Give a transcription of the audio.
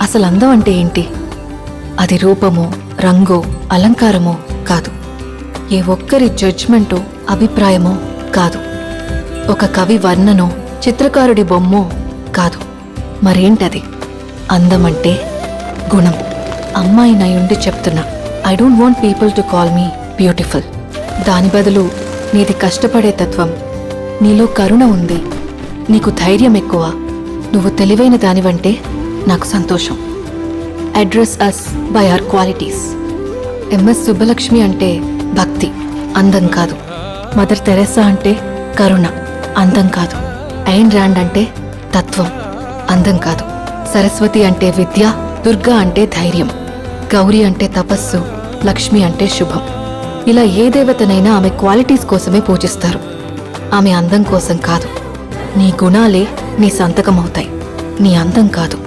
అసలు అందం అంటే ఏంటి? అది రూపమో, రంగో, అలంకారమో కాదు. ఏ ఒక్కరి జడ్జ్మెంటో, అభిప్రాయమో కాదు. ఒక కవి వర్ణనో, చిత్రకారుడి బొమ్మో కాదు. మరేంటది? అందమంటే గుణం. అమ్మాయినయుండి చెప్తున్నా, I don't want people to call me beautiful. దాని బదులు నీది కష్టపడే తత్వం, నీలో కరుణ ఉంది, నీకు ధైర్యం ఎక్కువ, నువ్వు తెలివైన దానివంటే నాకు సంతోషం. Address us by our qualities. MS Subbulakshmi అంటే భక్తి, అందం కాదు. మదర్ తెరెసా అంటే కరుణ, అందం కాదు. ఐన్ ర్యాండ్ అంటే తత్వం, అందం కాదు. సరస్వతి అంటే విద్య, దుర్గా అంటే ధైర్యం, గౌరీ అంటే తపస్సు, లక్ష్మి అంటే శుభం. ఇలా ఏ దేవతనైనా ఆమె క్వాలిటీస్ కోసమే పూజిస్తారు, ఆమె అందం కోసం కాదు. నీ గుణాలే నీ సంతకమవుతాయి, నీ అందం కాదు.